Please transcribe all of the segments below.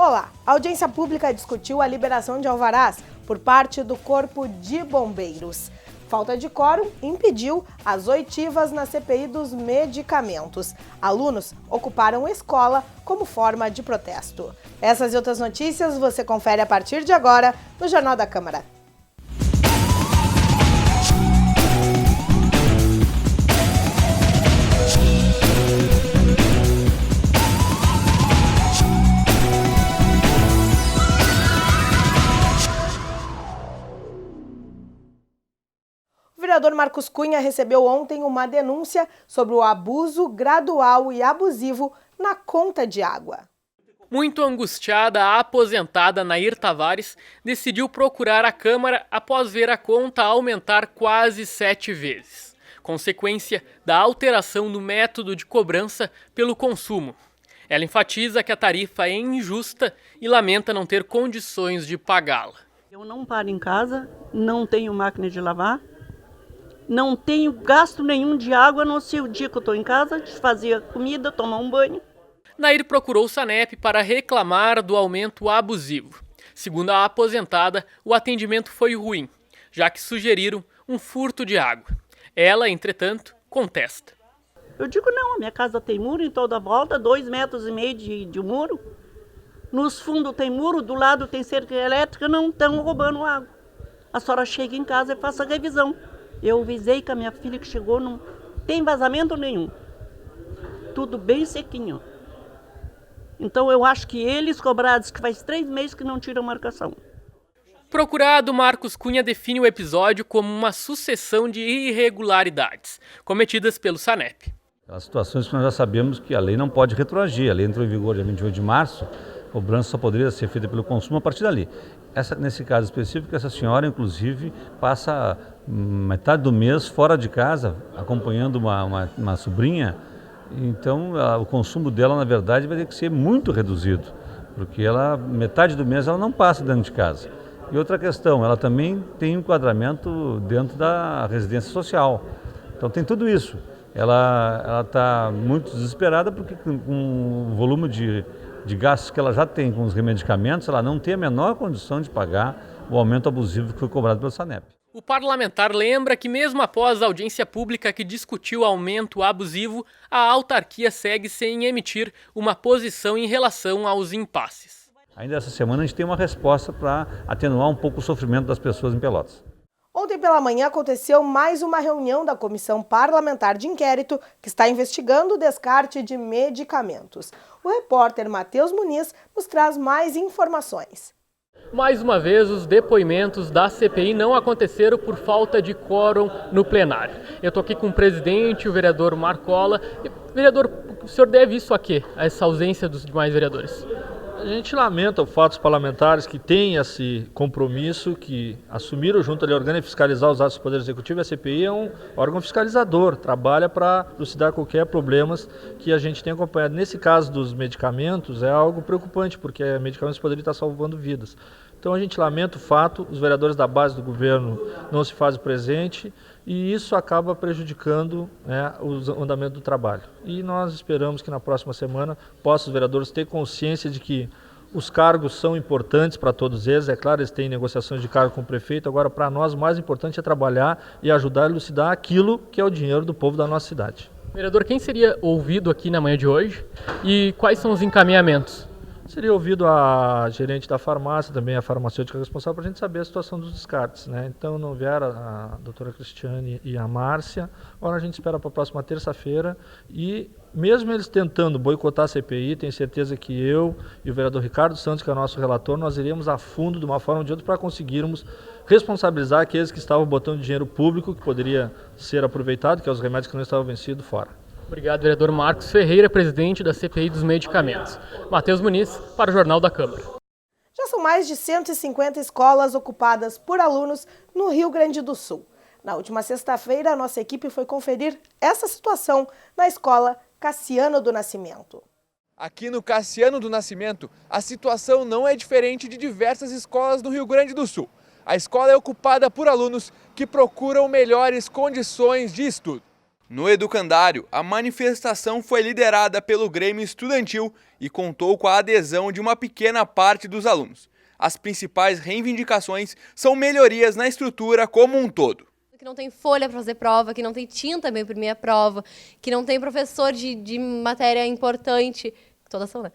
Olá! A audiência pública discutiu a liberação de alvarás por parte do Corpo de Bombeiros. Falta de quórum impediu as oitivas na CPI dos medicamentos. Alunos ocuparam a escola como forma de protesto. Essas e outras notícias você confere a partir de agora no Jornal da Câmara. O vereador Marcos Cunha recebeu ontem uma denúncia sobre o abuso gradual e abusivo na conta de água. Muito angustiada, a aposentada Nair Tavares decidiu procurar a Câmara após ver a conta aumentar quase 7 vezes, consequência da alteração no método de cobrança pelo consumo. Ela enfatiza que a tarifa é injusta e lamenta não ter condições de pagá-la. Eu não paro em casa, não tenho máquina de lavar, não tenho gasto nenhum de água, a não ser o dia que eu estou em casa, fazia comida, tomar um banho. Nair procurou o SANEP para reclamar do aumento abusivo. Segundo a aposentada, o atendimento foi ruim, já que sugeriram um furto de água. Ela, entretanto, contesta. Eu digo não, a minha casa tem muro em toda a volta, 2,5 metros de muro. Nos fundos tem muro, do lado tem cerca elétrica, não estão roubando água. A senhora chega em casa e faça a revisão. Eu avisei que a minha filha que chegou não tem vazamento nenhum. Tudo bem sequinho. Então eu acho que eles cobrados, que faz 3 meses que não tiram marcação. Procurado, Marcos Cunha define o episódio como uma sucessão de irregularidades cometidas pelo SANEP. As situações que nós já sabemos que a lei não pode retroagir. A lei entrou em vigor dia 28 de março, a cobrança só poderia ser feita pelo consumo a partir dali. Nesse caso específico, essa senhora, inclusive, passa metade do mês fora de casa, acompanhando uma sobrinha. Então, o consumo dela, na verdade, vai ter que ser muito reduzido, porque metade do mês ela não passa dentro de casa. E outra questão, ela também tem um enquadramento dentro da residência social. Então, tem tudo isso. Ela está muito desesperada porque com o volume de gastos que ela já tem com os remedicamentos, ela não tem a menor condição de pagar o aumento abusivo que foi cobrado pelo SANEP. O parlamentar lembra que mesmo após a audiência pública que discutiu o aumento abusivo, a autarquia segue sem emitir uma posição em relação aos impasses. Ainda essa semana a gente tem uma resposta para atenuar um pouco o sofrimento das pessoas em Pelotas. Ontem pela manhã aconteceu mais uma reunião da Comissão Parlamentar de Inquérito que está investigando o descarte de medicamentos. O repórter Matheus Muniz nos traz mais informações. Mais uma vez, os depoimentos da CPI não aconteceram por falta de quórum no plenário. Eu estou aqui com o presidente, o vereador Marcola. Vereador, o senhor deve isso a quê? A essa ausência dos demais vereadores? A gente lamenta o fato dos parlamentares que têm esse compromisso, que assumiram junto ali, orgânico e fiscalizar os atos do Poder Executivo. A CPI é um órgão fiscalizador, trabalha para elucidar qualquer problemas que a gente tem acompanhado. Nesse caso dos medicamentos é algo preocupante, porque medicamentos poderiam estar salvando vidas. Então a gente lamenta o fato, os vereadores da base do governo não se fazem presente e isso acaba prejudicando, o andamento do trabalho. E nós esperamos que na próxima semana possam os vereadores ter consciência de que os cargos são importantes para todos eles. É claro, eles têm negociações de cargo com o prefeito. Agora, para nós, o mais importante é trabalhar e ajudar a elucidar aquilo que é o dinheiro do povo da nossa cidade. Vereador, quem seria ouvido aqui na manhã de hoje e quais são os encaminhamentos? Seria ouvido a gerente da farmácia, também a farmacêutica responsável, para a gente saber a situação dos descartes, né? Então não vieram a doutora Cristiane e a Márcia. Agora a gente espera para a próxima terça-feira e mesmo eles tentando boicotar a CPI, tenho certeza que eu e o vereador Ricardo Santos, que é o nosso relator, nós iremos a fundo de uma forma ou de outra para conseguirmos responsabilizar aqueles que estavam botando dinheiro público, que poderia ser aproveitado, que é os remédios que não estavam vencidos, fora. Obrigado, vereador Marcos Ferreira, presidente da CPI dos Medicamentos. Matheus Muniz, para o Jornal da Câmara. Já são mais de 150 escolas ocupadas por alunos no Rio Grande do Sul. Na última sexta-feira, a nossa equipe foi conferir essa situação na escola Cassiano do Nascimento. Aqui no Cassiano do Nascimento, a situação não é diferente de diversas escolas do Rio Grande do Sul. A escola é ocupada por alunos que procuram melhores condições de estudo. No Educandário, a manifestação foi liderada pelo Grêmio Estudantil e contou com a adesão de uma pequena parte dos alunos. As principais reivindicações são melhorias na estrutura como um todo. Que não tem folha para fazer prova, que não tem tinta para imprimir a prova, que não tem professor de matéria importante. Todas são, né?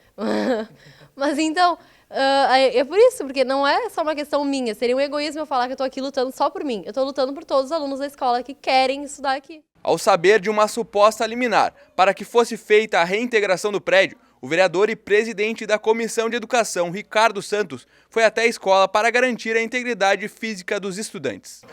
Mas então, é por isso, porque não é só uma questão minha. Seria um egoísmo eu falar que eu estou aqui lutando só por mim. Eu estou lutando por todos os alunos da escola que querem estudar aqui. Ao saber de uma suposta liminar para que fosse feita a reintegração do prédio, o vereador e presidente da Comissão de Educação, Ricardo Santos, foi até a escola para garantir a integridade física dos estudantes.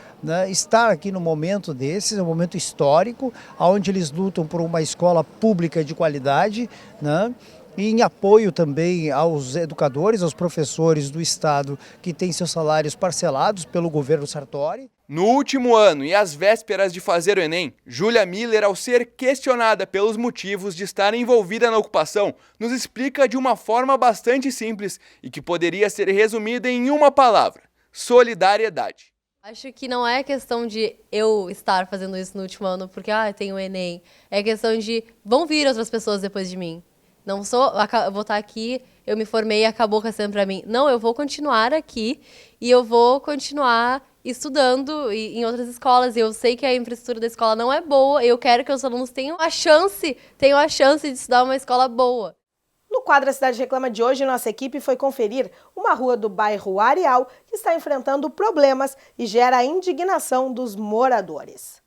Estar aqui no momento desses, é um momento histórico, onde eles lutam por uma escola pública de qualidade, né? E em apoio também aos educadores, aos professores do Estado que têm seus salários parcelados pelo governo Sartori. No último ano e às vésperas de fazer o Enem, Júlia Miller, ao ser questionada pelos motivos de estar envolvida na ocupação, nos explica de uma forma bastante simples e que poderia ser resumida em uma palavra: solidariedade. Acho que não é questão de eu estar fazendo isso no último ano porque tem o Enem. É questão de vão vir outras pessoas depois de mim. Não sou, eu vou estar aqui, eu me formei e acabou sendo para mim. Não, eu vou continuar aqui e eu vou continuar estudando em outras escolas. Eu sei que a infraestrutura da escola não é boa, eu quero que os alunos tenham a chance de estudar uma escola boa. No quadro A Cidade Reclama de hoje, nossa equipe foi conferir uma rua do bairro Areal que está enfrentando problemas e gera a indignação dos moradores.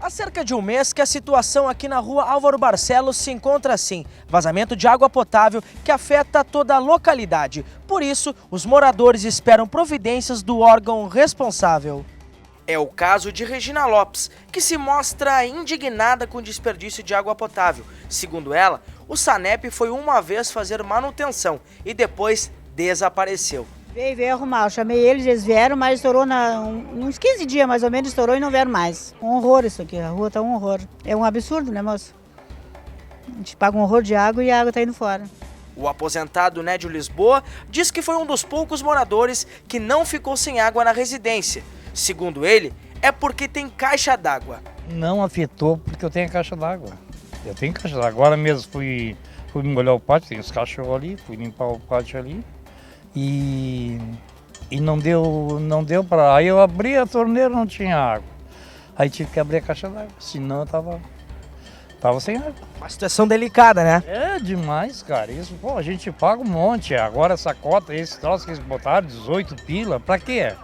Há cerca de um mês que a situação aqui na rua Álvaro Barcelos se encontra assim: vazamento de água potável que afeta toda a localidade. Por isso, os moradores esperam providências do órgão responsável. É o caso de Regina Lopes, que se mostra indignada com o desperdício de água potável. Segundo ela, o SANEP foi uma vez fazer manutenção e depois desapareceu. Veio arrumar, eu chamei eles vieram, mas estourou uns 15 dias mais ou menos, estourou e não vieram mais. Um horror isso aqui, a rua está um horror. É um absurdo, né, moço? A gente paga um horror de água e a água está indo fora. O aposentado Nédio Lisboa diz que foi um dos poucos moradores que não ficou sem água na residência. Segundo ele, é porque tem caixa d'água. Não afetou porque eu tenho caixa d'água. Eu tenho caixa d'água. Agora mesmo fui molhar o pátio, tem os cachorros ali, fui limpar o pátio ali. E não deu para. Aí eu abri a torneira, não tinha água. Aí tive que abrir a caixa d'água, senão eu tava sem água. Uma situação delicada, né? É demais, cara. Isso, pô, a gente paga um monte. Agora essa cota, esse troço que eles botaram, 18 pila, pra quê?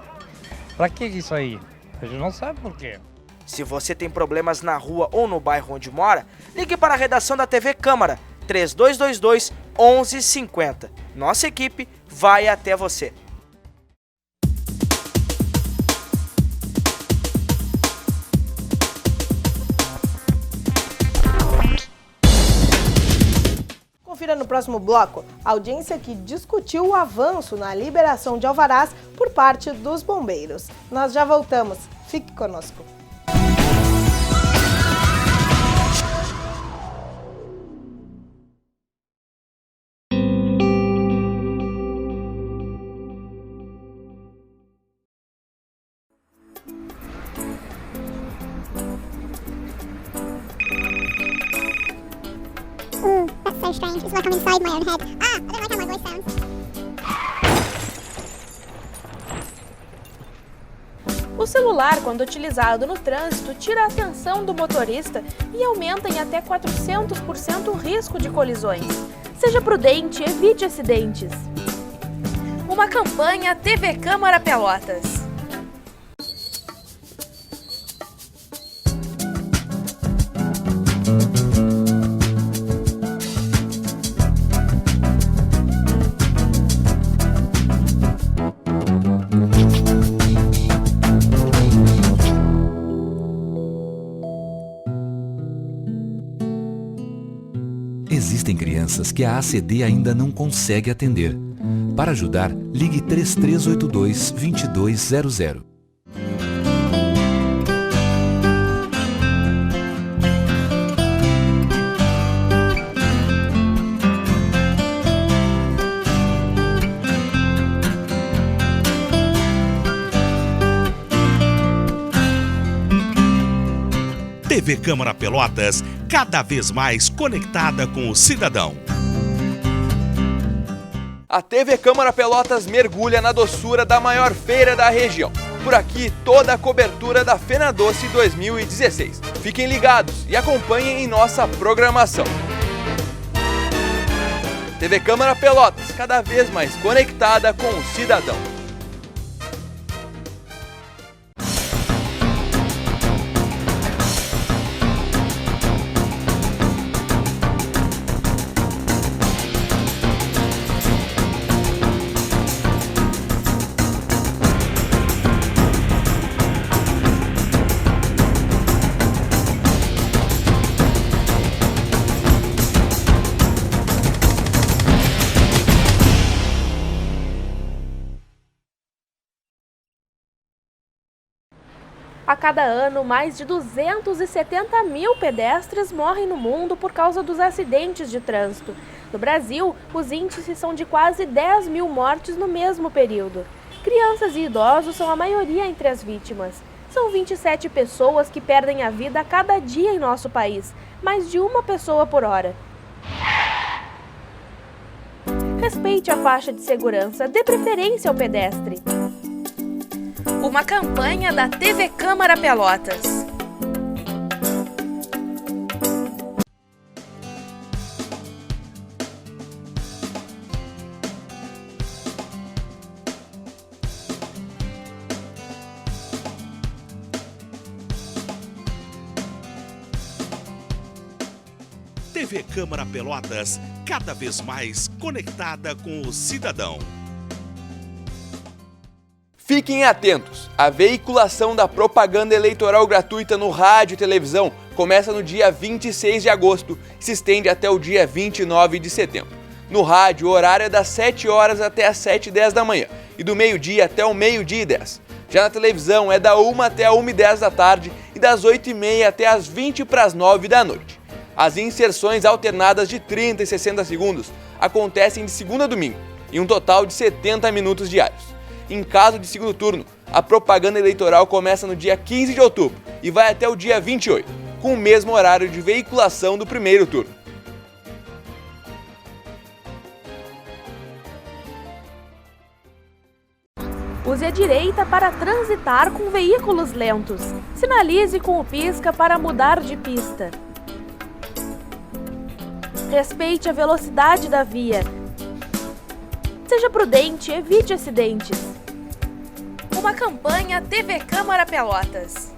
Pra que isso aí? A gente não sabe por quê. Se você tem problemas na rua ou no bairro onde mora, ligue para a redação da TV Câmara, 3222 1150. Nossa equipe vai até você. Confira no próximo bloco a audiência que discutiu o avanço na liberação de alvarás por parte dos bombeiros. Nós já voltamos. Fique conosco. That's so strange. It's like I'm inside my own head. I don't like how my voice sounds. O celular, quando utilizado no trânsito, tira a atenção do motorista e aumenta em até 400% o risco de colisões. Seja prudente, evite acidentes. Uma campanha TV Câmara Pelotas. Existem crianças que a ACD ainda não consegue atender. Para ajudar, ligue 3382-2200. TV Câmara Pelotas, cada vez mais conectada com o cidadão. A TV Câmara Pelotas mergulha na doçura da maior feira da região. Por aqui, toda a cobertura da Fena Doce 2016. Fiquem ligados e acompanhem em nossa programação. TV Câmara Pelotas, cada vez mais conectada com o cidadão. A cada ano, mais de 270 mil pedestres morrem no mundo por causa dos acidentes de trânsito. No Brasil, os índices são de quase 10 mil mortes no mesmo período. Crianças e idosos são a maioria entre as vítimas. São 27 pessoas que perdem a vida a cada dia em nosso país, mais de uma pessoa por hora. Respeite a faixa de segurança, dê preferência ao pedestre. Uma campanha da TV Câmara Pelotas. TV Câmara Pelotas, cada vez mais conectada com o cidadão. Fiquem atentos, a veiculação da propaganda eleitoral gratuita no rádio e televisão começa no dia 26 de agosto e se estende até o dia 29 de setembro. No rádio, o horário é das 7 horas até as 7h10 da manhã e do meio-dia até o meio-dia e 10. Já na televisão é da 1 até a 1h10 da tarde e das 8h30 até as 20h09 da noite. As inserções alternadas de 30 e 60 segundos acontecem de segunda a domingo, em um total de 70 minutos diários. Em caso de segundo turno, a propaganda eleitoral começa no dia 15 de outubro e vai até o dia 28, com o mesmo horário de veiculação do primeiro turno. Use a direita para transitar com veículos lentos. Sinalize com o pisca para mudar de pista. Respeite a velocidade da via. Seja prudente, evite acidentes. Uma campanha TV Câmara Pelotas.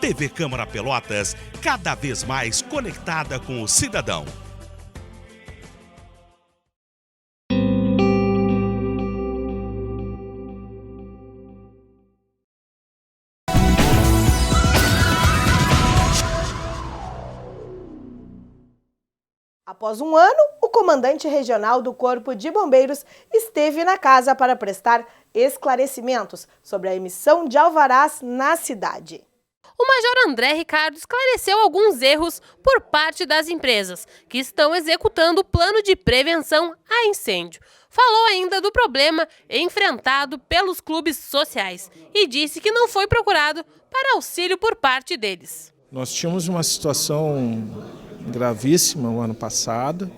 TV Câmara Pelotas, cada vez mais conectada com o cidadão. Após um ano, o comandante regional do Corpo de Bombeiros esteve na casa para prestar esclarecimentos sobre a emissão de alvarás na cidade. O Major André Ricardo esclareceu alguns erros por parte das empresas que estão executando o plano de prevenção a incêndio. Falou ainda do problema enfrentado pelos clubes sociais e disse que não foi procurado para auxílio por parte deles. Nós tínhamos uma situação gravíssima o ano passado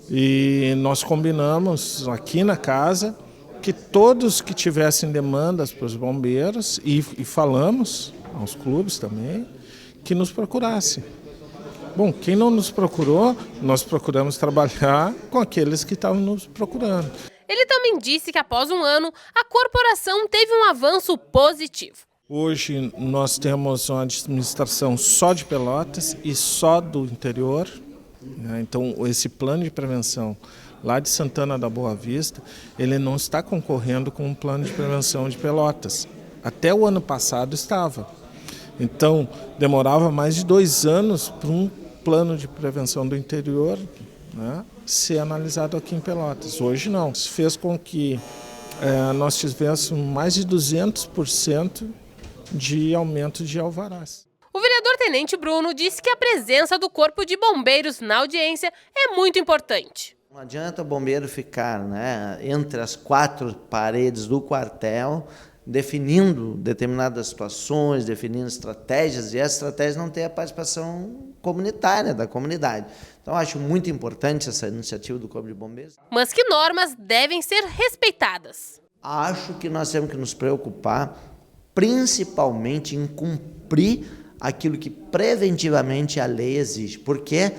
e nós combinamos aqui na casa que todos que tivessem demandas para os bombeiros e falamos aos clubes também, que nos procurasse. Bom, quem não nos procurou, nós procuramos trabalhar com aqueles que estavam nos procurando. Ele também disse que após um ano, a corporação teve um avanço positivo. Hoje nós temos uma administração só de Pelotas e só do interior. Então esse plano de prevenção lá de Santana da Boa Vista, ele não está concorrendo com o plano de prevenção de Pelotas. Até o ano passado estava. Então, demorava mais de 2 anos para um plano de prevenção do interior, né, ser analisado aqui em Pelotas. Hoje não. Isso fez com que nós tivemos mais de 200% de aumento de alvarás. O vereador Tenente Bruno disse que a presença do Corpo de Bombeiros na audiência é muito importante. Não adianta o bombeiro ficar, entre as 4 paredes do quartel, definindo determinadas situações, definindo estratégias, e essa estratégia não tem a participação comunitária da comunidade. Então, acho muito importante essa iniciativa do Corpo de Bombeiros. Mas que normas devem ser respeitadas? Acho que nós temos que nos preocupar principalmente em cumprir aquilo que preventivamente a lei exige. Por quê?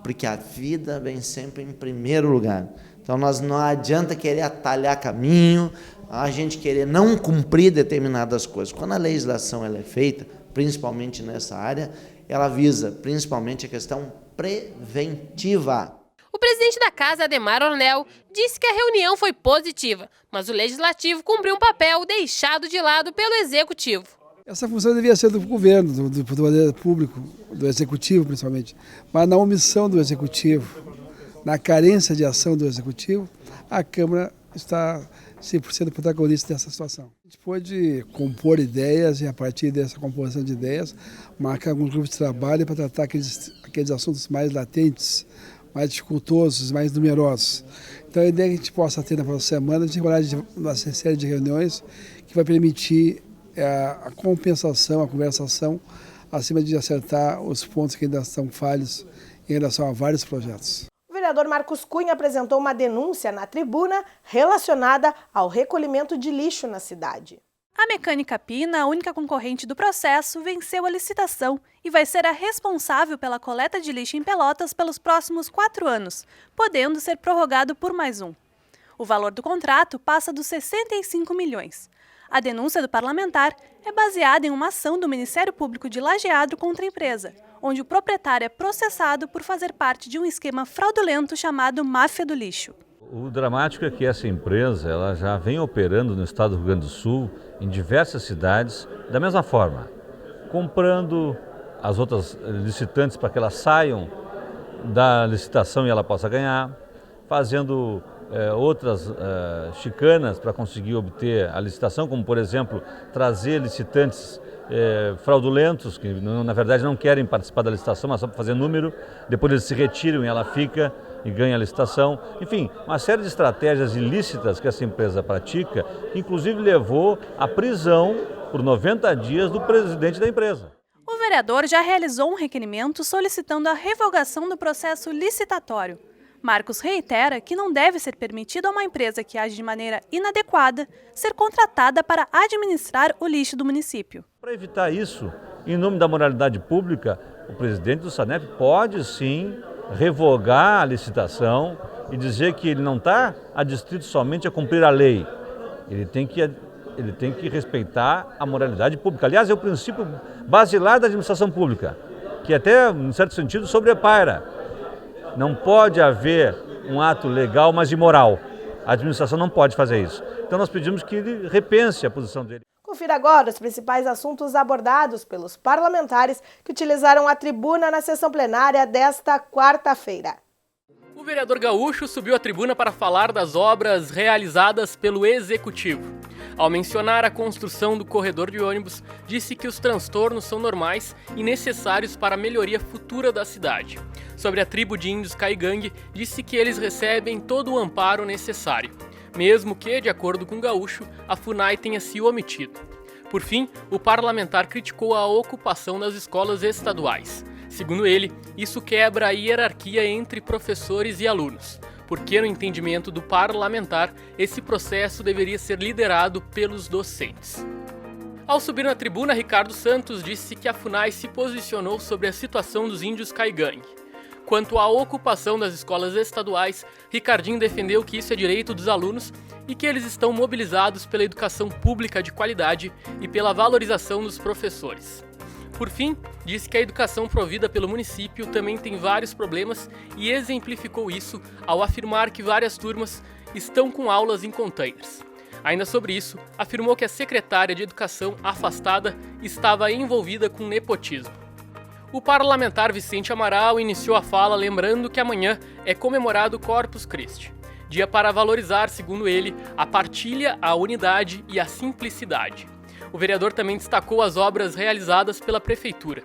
Porque a vida vem sempre em primeiro lugar. Então, nós não adianta querer atalhar caminho, a gente querer não cumprir determinadas coisas. Quando a legislação ela é feita, principalmente nessa área, ela visa principalmente a questão preventiva. O presidente da Casa, Ademar Ornel, disse que a reunião foi positiva, mas o Legislativo cumpriu um papel deixado de lado pelo Executivo. Essa função devia ser do governo, do poder público, do Executivo principalmente, mas na omissão do Executivo, na carência de ação do Executivo, a Câmara está 100% protagonista dessa situação. A gente pode compor ideias e, a partir dessa composição de ideias, marcar alguns grupos de trabalho para tratar aqueles assuntos mais latentes, mais dificultosos, mais numerosos. Então, a ideia é que a gente possa ter na próxima semana, desenrolar uma série de reuniões que vai permitir a compensação, a conversação, acima de acertar os pontos que ainda estão falhos em relação a vários projetos. O vereador Marcos Cunha apresentou uma denúncia na tribuna relacionada ao recolhimento de lixo na cidade. A Mecânica Pina, a única concorrente do processo, venceu a licitação e vai ser a responsável pela coleta de lixo em Pelotas pelos próximos 4 anos, podendo ser prorrogado por mais um. O valor do contrato passa dos 65 milhões. A denúncia do parlamentar é baseada em uma ação do Ministério Público de Lajeado contra a empresa, onde o proprietário é processado por fazer parte de um esquema fraudulento chamado Máfia do Lixo. O dramático é que essa empresa ela já vem operando no estado do Rio Grande do Sul, em diversas cidades, da mesma forma, comprando as outras licitantes para que elas saiam da licitação e ela possa ganhar, fazendo outras chicanas para conseguir obter a licitação, como por exemplo, trazer licitantes fraudulentos, que na verdade não querem participar da licitação, mas só para fazer número, depois eles se retiram e ela fica e ganha a licitação. Enfim, uma série de estratégias ilícitas que essa empresa pratica, que inclusive levou à prisão por 90 dias do presidente da empresa. O vereador já realizou um requerimento solicitando a revogação do processo licitatório. Marcos reitera que não deve ser permitido a uma empresa que age de maneira inadequada ser contratada para administrar o lixo do município. Para evitar isso, em nome da moralidade pública, o presidente do SANEP pode sim revogar a licitação e dizer que ele não está adstrito somente a cumprir a lei. Ele tem que respeitar a moralidade pública. Aliás, é o princípio basilar da administração pública, que até, em certo sentido, sobrepaira. Não pode haver um ato legal, mas imoral. A administração não pode fazer isso. Então nós pedimos que ele repense a posição dele. Confira agora os principais assuntos abordados pelos parlamentares que utilizaram a tribuna na sessão plenária desta quarta-feira. O vereador Gaúcho subiu à tribuna para falar das obras realizadas pelo Executivo. Ao mencionar a construção do corredor de ônibus, disse que os transtornos são normais e necessários para a melhoria futura da cidade. Sobre a tribo de índios Caigangue, disse que eles recebem todo o amparo necessário, mesmo que, de acordo com Gaúcho, a FUNAI tenha se omitido. Por fim, o parlamentar criticou a ocupação das escolas estaduais. Segundo ele, isso quebra a hierarquia entre professores e alunos, porque, no entendimento do parlamentar, esse processo deveria ser liderado pelos docentes. Ao subir na tribuna, Ricardo Santos disse que a FUNAI se posicionou sobre a situação dos índios Caigangue. Quanto à ocupação das escolas estaduais, Ricardinho defendeu que isso é direito dos alunos e que eles estão mobilizados pela educação pública de qualidade e pela valorização dos professores. Por fim, disse que a educação provida pelo município também tem vários problemas e exemplificou isso ao afirmar que várias turmas estão com aulas em containers. Ainda sobre isso, afirmou que a secretária de Educação afastada estava envolvida com nepotismo. O parlamentar Vicente Amaral iniciou a fala lembrando que amanhã é comemorado Corpus Christi. dia para valorizar, segundo ele, a partilha, a unidade e a simplicidade. O vereador também destacou as obras realizadas pela Prefeitura,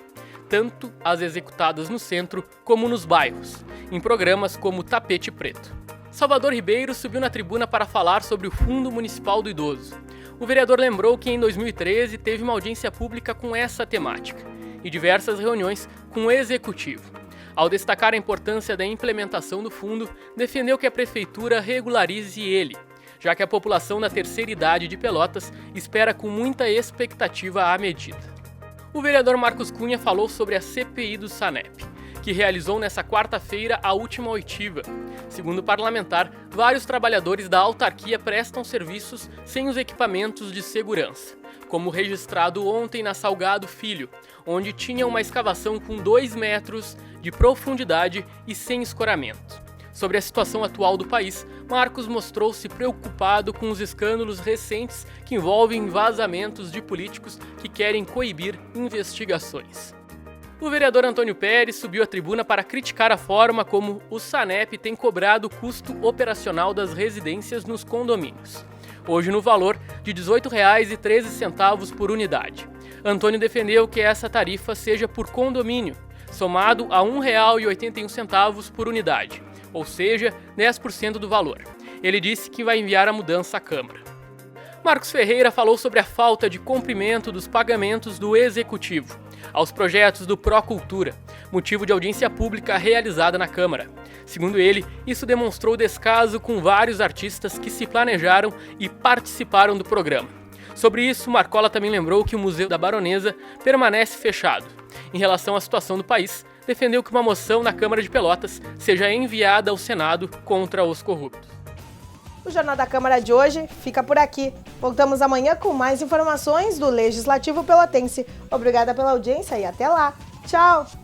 tanto as executadas no centro como nos bairros, em programas como Tapete Preto. Salvador Ribeiro subiu na tribuna para falar sobre o Fundo Municipal do Idoso. O vereador lembrou que em 2013 teve uma audiência pública com essa temática e diversas reuniões com o Executivo. Ao destacar a importância da implementação do fundo, defendeu que a Prefeitura regularize ele, já que a população da terceira idade de Pelotas espera com muita expectativa a medida. O vereador Marcos Cunha falou sobre a CPI do SANEP, que realizou nesta quarta-feira a última oitiva. Segundo o parlamentar, vários trabalhadores da autarquia prestam serviços sem os equipamentos de segurança, como registrado ontem na Salgado Filho, onde tinha uma escavação com 2 metros de profundidade e sem escoramento. Sobre a situação atual do país, Marcos mostrou-se preocupado com os escândalos recentes que envolvem vazamentos de políticos que querem coibir investigações. O vereador Antônio Pérez subiu à tribuna para criticar a forma como o SANEP tem cobrado o custo operacional das residências nos condomínios, hoje no valor de R$ 18,13 por unidade. Antônio defendeu que essa tarifa seja por condomínio, somado a R$ 1,81 por unidade, ou seja, 10% do valor. Ele disse que vai enviar a mudança à Câmara. Marcos Ferreira falou sobre a falta de cumprimento dos pagamentos do Executivo aos projetos do Procultura, motivo de audiência pública realizada na Câmara. Segundo ele, isso demonstrou descaso com vários artistas que se planejaram e participaram do programa. Sobre isso, Marcola também lembrou que o Museu da Baronesa permanece fechado. Em relação à situação do país, defendeu que uma moção na Câmara de Pelotas seja enviada ao Senado contra os corruptos. O Jornal da Câmara de hoje fica por aqui. Voltamos amanhã com mais informações do Legislativo Pelotense. Obrigada pela audiência e até lá. Tchau!